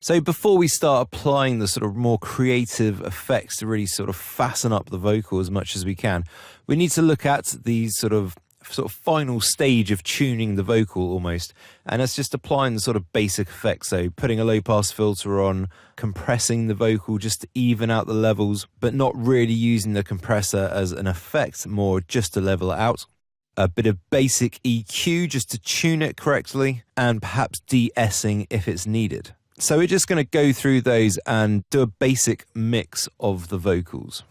So before we start applying the sort of more creative effects to really sort of fasten up the vocal as much as we can, we need to look at the sort of final stage of tuning the vocal almost, and it's just applying the sort of basic effects. So putting a low pass filter on, compressing the vocal just to even out the levels, but not really using the compressor as an effect, more just to level it out. A bit of basic EQ just to tune it correctly, and perhaps de-essing if it's needed. So we're just going to go through those and do a basic mix of the vocals.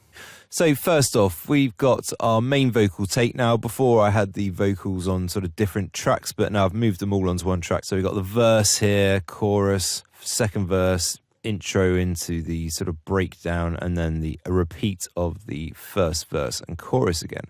So first off, we've got our main vocal take now. Before I had the vocals on sort of different tracks, but now I've moved them all onto one track. So we've got the verse here, chorus, second verse, intro into the sort of breakdown, and then a repeat of the first verse and chorus again.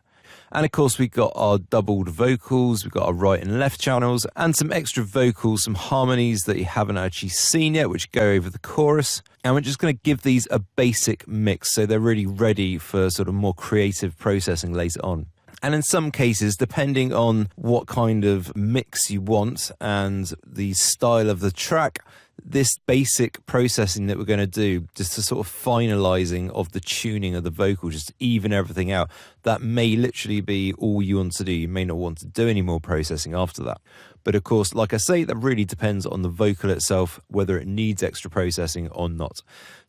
And of course, we've got our doubled vocals, we've got our right and left channels, and some extra vocals, some harmonies that you haven't actually seen yet, which go over the chorus. And we're just going to give these a basic mix so they're really ready for sort of more creative processing later on. And in some cases, depending on what kind of mix you want and the style of the track, this basic processing that we're going to do, just a sort of finalizing of the tuning of the vocal, just to even everything out, that may literally be all you want to do. You may not want to do any more processing after that. But of course, like I say, that really depends on the vocal itself, whether it needs extra processing or not.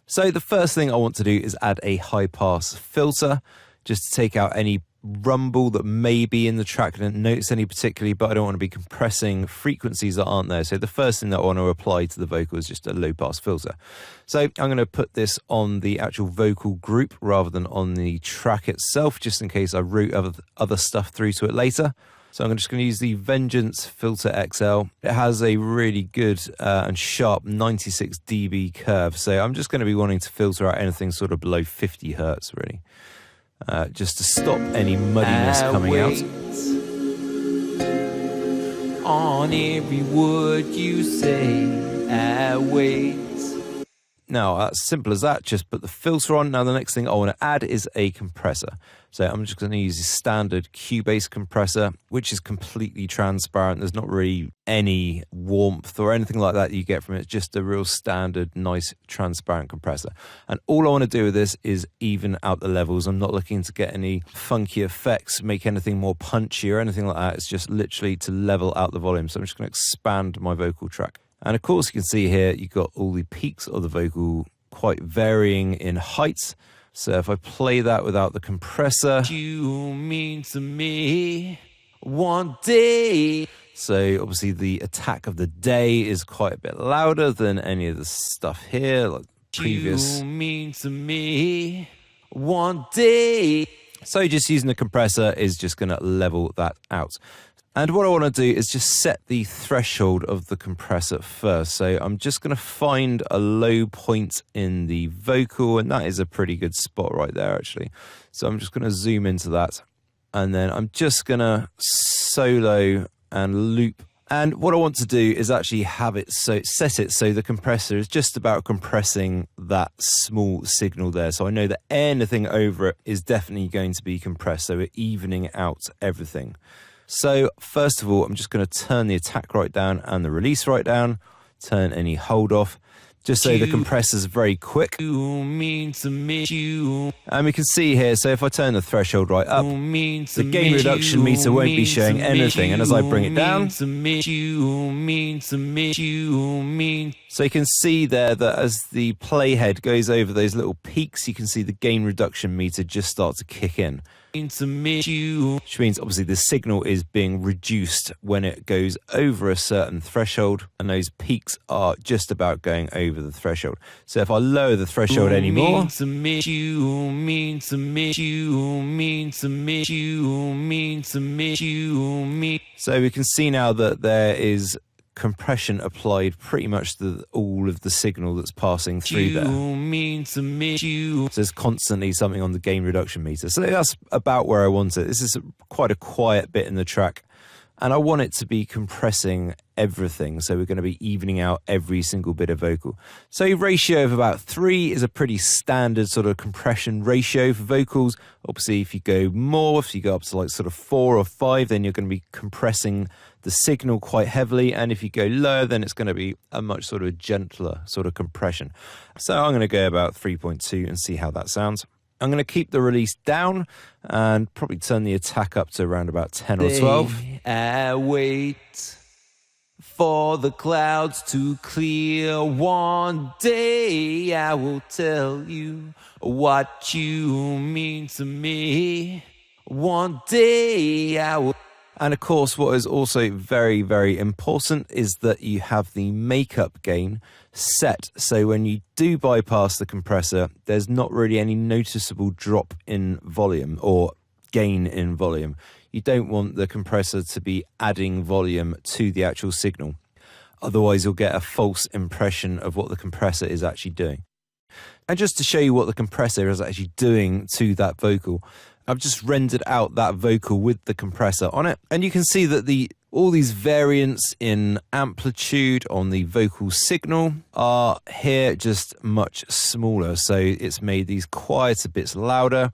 So the first thing I want to do is add a high pass filter, just to take out any rumble that may be in the track. I didn't notice any particularly, but I don't want to be compressing frequencies that aren't there. So the first thing that I want to apply to the vocal is just a low pass filter. So I'm going to put this on the actual vocal group rather than on the track itself, just in case I route other stuff through to it later. So I'm just going to use the Vengeance Filter XL. It has a really good and sharp 96 dB curve. So I'm just going to be wanting to filter out anything sort of below 50 hertz really. Just to stop any muddiness coming out. On every word you say, I wait. Now, as simple as that, just put the filter on. Now, the next thing I want to add is a compressor. So I'm just going to use a standard Cubase compressor, which is completely transparent. There's not really any warmth or anything like that you get from it. It's just a real standard, nice, transparent compressor. And all I want to do with this is even out the levels. I'm not looking to get any funky effects, make anything more punchy or anything like that. It's just literally to level out the volume. So I'm just going to expand my vocal track. And of course, you can see here, you've got all the peaks of the vocal quite varying in heights. So if I play that without the compressor, you mean to me one day. So obviously the attack of the day is quite a bit louder than any of the stuff here, like previous. You mean to me one day. So just using the compressor is just going to level that out. And what I want to do is just set the threshold of the compressor first. So I'm just going to find a low point in the vocal, and that is a pretty good spot right there, actually. So I'm just going to zoom into that. And then I'm just going to solo and loop. And what I want to do is actually have it set it so the compressor is just about compressing that small signal there. So I know that anything over it is definitely going to be compressed. So we're evening out everything. So first of all, I'm just going to turn the attack right down and the release right down, turn any hold off, just so the compressor's very quick. You mean to me, you. And we can see here, so if I turn the threshold right up, the gain reduction meter won't be showing anything, and as I bring it down, so you can see there that as the playhead goes over those little peaks, you can see the gain reduction meter just start to kick in. Which means obviously the signal is being reduced when it goes over a certain threshold, and those peaks are just about going over the threshold. So if I lower the threshold anymore, so we can see now that there is compression applied pretty much to all of the signal that's passing through there. So there's constantly something on the gain reduction meter. So that's about where I want it. This is quite a quiet bit in the track, and I want it to be compressing everything. So we're going to be evening out every single bit of vocal. So a ratio of about 3 is a pretty standard sort of compression ratio for vocals. Obviously, if you go more, if you go up to like sort of 4 or 5, then you're going to be compressing the signal quite heavily. And if you go lower, then it's going to be a much sort of gentler sort of compression. So I'm going to go about 3.2 and see how that sounds. I'm going to keep the release down and probably turn the attack up to around about 10 or 12. I wait for the clouds to clear. One day I will tell you what you mean to me. One day I will. And of course, what is also very, very important is that you have the makeup gain set. So when you do bypass the compressor, there's not really any noticeable drop in volume or gain in volume. You don't want the compressor to be adding volume to the actual signal. Otherwise, you'll get a false impression of what the compressor is actually doing. And just to show you what the compressor is actually doing to that vocal, I've just rendered out that vocal with the compressor on it. And you can see that all these variants in amplitude on the vocal signal are here just much smaller. So it's made these quieter bits louder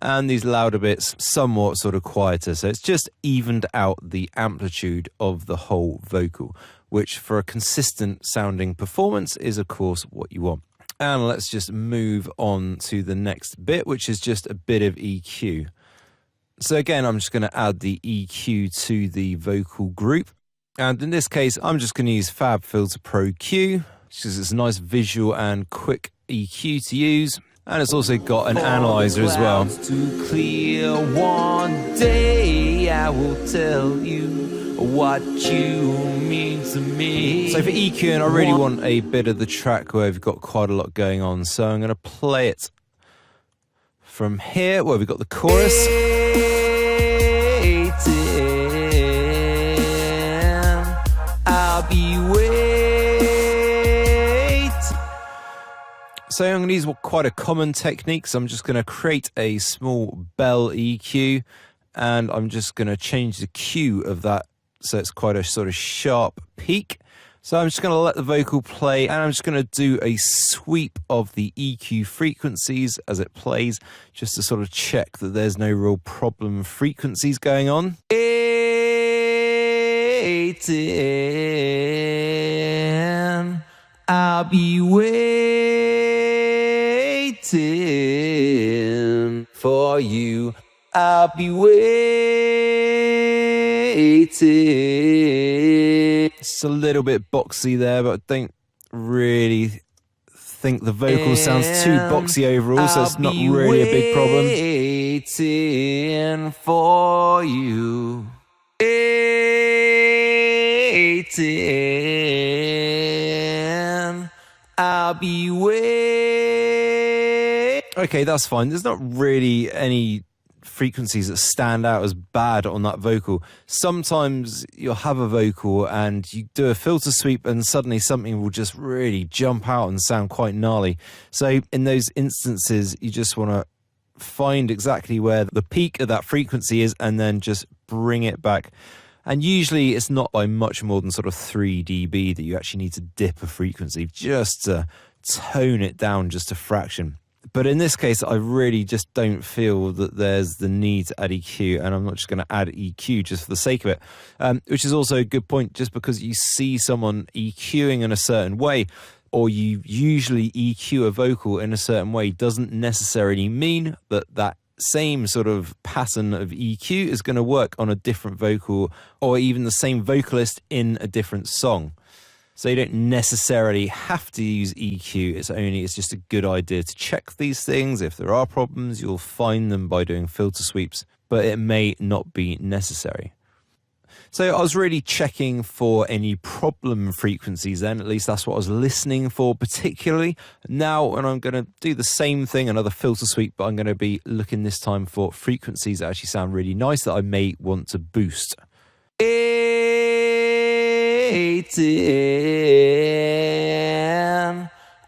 and these louder bits somewhat sort of quieter. So it's just evened out the amplitude of the whole vocal, which for a consistent sounding performance is of course what you want. And let's just move on to the next bit, which is just a bit of EQ. So again, I'm just going to add the EQ to the vocal group. And in this case, I'm just going to use FabFilter Pro Q, because it's a nice visual and quick EQ to use. And it's also got an analyzer as well. To clear one day, I will tell you what you mean to me. So for EQing, I really want a bit of the track where we've got quite a lot going on. So I'm going to play it from here, where we've got the chorus. I'll be waiting. So I'm going to use quite a common technique. So I'm just going to create a small bell EQ, and I'm just going to change the Q of that so it's quite a sort of sharp peak. So I'm just going to let the vocal play, and I'm just going to do a sweep of the EQ frequencies as it plays, just to sort of check that there's no real problem frequencies going on. I'll be waiting for you. I'll be waiting. It's a little bit boxy there, but I don't really think the vocal sounds too boxy overall, so it's not really a big problem. Waiting for you. Waiting. I'll be waiting. Okay, that's fine. There's not really any frequencies that stand out as bad on that vocal. Sometimes you'll have a vocal and you do a filter sweep and suddenly something will just really jump out and sound quite gnarly. So in those instances, you just want to find exactly where the peak of that frequency is and then just bring it back. And usually it's not by much more than sort of 3 dB that you actually need to dip a frequency, just to tone it down just a fraction. But in this case, I really just don't feel that there's the need to add EQ, and I'm not just going to add EQ just for the sake of it, which is also a good point. Just because you see someone EQing in a certain way, or you usually EQ a vocal in a certain way, doesn't necessarily mean that that same sort of pattern of EQ is going to work on a different vocal, or even the same vocalist in a different song. So you don't necessarily have to use EQ. It's just a good idea to check these things. If there are problems, you'll find them by doing filter sweeps, but it may not be necessary. So I was really checking for any problem frequencies then. At least that's what I was listening for particularly. Now, when I'm going to do the same thing, another filter sweep, but I'm going to be looking this time for frequencies that actually sound really nice that I may want to boost.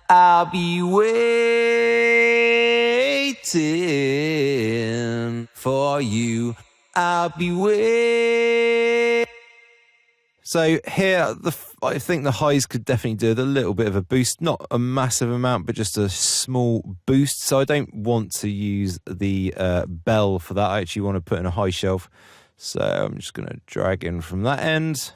I'll be waiting for you. I'll be waiting So here, I think the highs could definitely do with a little bit of a boost, not a massive amount, but just a small boost. So I don't want to use the bell for that. I actually want to put in a high shelf. So I'm just going to drag in from that end.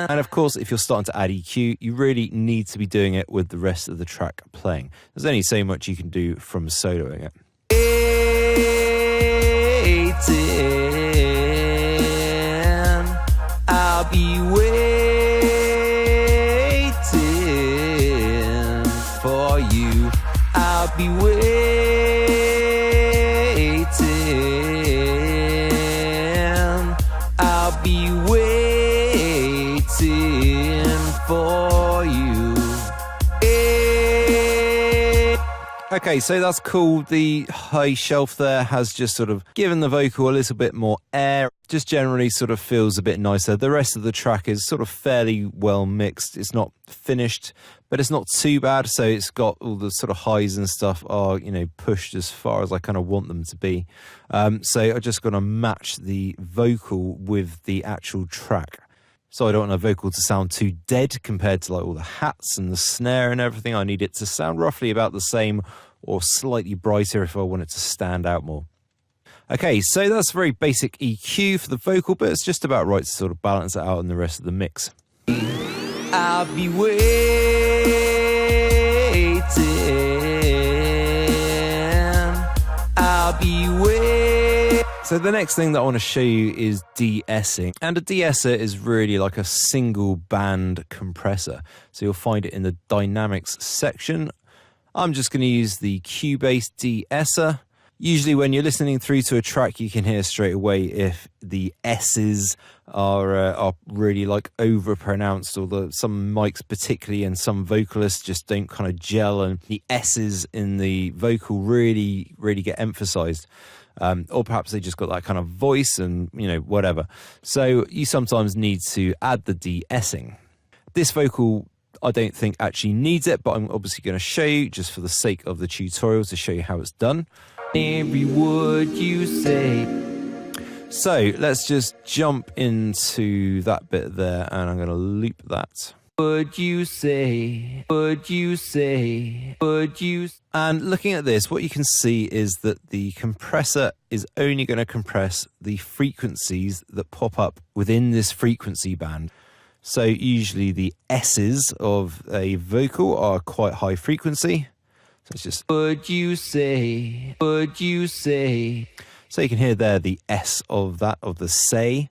And of course, if you're starting to add EQ, you really need to be doing it with the rest of the track playing. There's only so much you can do from soloing it. I'll be waiting for you. I'll be waiting. I'll be waiting for you. Okay, so that's cool. The high shelf there has just sort of given the vocal a little bit more air. Just generally sort of feels a bit nicer. The rest of the track is sort of fairly well mixed. It's not finished, but it's not too bad. So it's got all the sort of highs and stuff are, you know, pushed as far as I kind of want them to be. So I just got to match the vocal with the actual track. So I don't want a vocal to sound too dead compared to like all the hats and the snare and everything. I need it to sound roughly about the same or slightly brighter if I want it to stand out more. Okay, so that's very basic EQ for the vocal, but it's just about right to sort of balance it out in the rest of the mix. I'll be waiting. I'll be waiting. So the next thing that I want to show you is de-essing. And a de-esser is really like a single band compressor. So you'll find it in the dynamics section. I'm just going to use the Cubase de-esser. Usually when you're listening through to a track, you can hear straight away if the S's are really like overpronounced, or some mics particularly and some vocalists just don't kind of gel, and the S's in the vocal really get emphasized. Or perhaps they just got that kind of voice and, you know, whatever. So you sometimes need to add the de-essing. This vocal, I don't think actually needs it, but I'm obviously going to show you just for the sake of the tutorial to show you how it's done. Every word you say. So let's just jump into that bit there, and I'm going to loop that. Would you say, would you say, would you... And looking at this, what you can see is that the compressor is only going to compress the frequencies that pop up within this frequency band. So usually the S's of a vocal are quite high frequency. So it's just... Would you say, would you say... So you can hear there the S of that, of the say.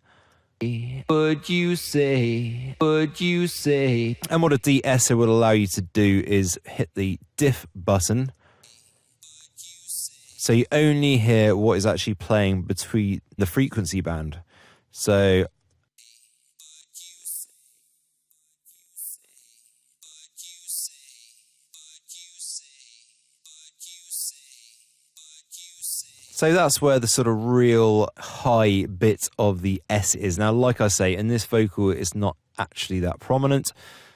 Would you say, would you say... And what a de-esser will allow you to do is hit the diff button. So you only hear what is actually playing between the frequency band. So... So that's where the sort of real high bit of the S is. Now, like I say, in this vocal, it's not actually that prominent,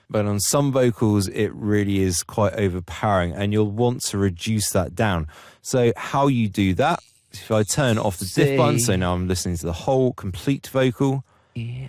but on some vocals, it really is quite overpowering, and you'll want to reduce that down. So how you do that, if I turn off the diff button, so now I'm listening to the whole complete vocal.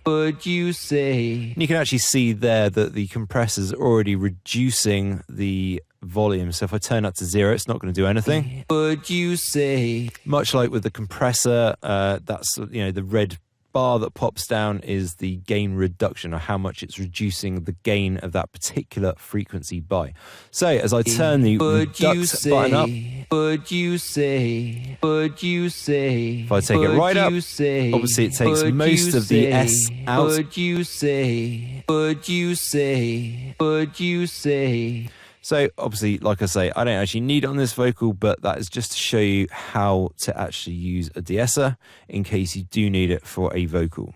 Would you say... And you can actually see there that the compressor's already reducing the volume. So if I turn that to 0, it's not going to do anything. Would you say... Much like with the compressor, that's, you know, the red bar that pops down is the gain reduction, or how much it's reducing the gain of that particular frequency by. So as I turn the reduce button up, would you say, would you say, if I take it right up, obviously it takes most of the S out. Would you say, would you say, would you say... So obviously, like I say, I don't actually need it on this vocal, but that is just to show you how to actually use a de-esser in case you do need it for a vocal.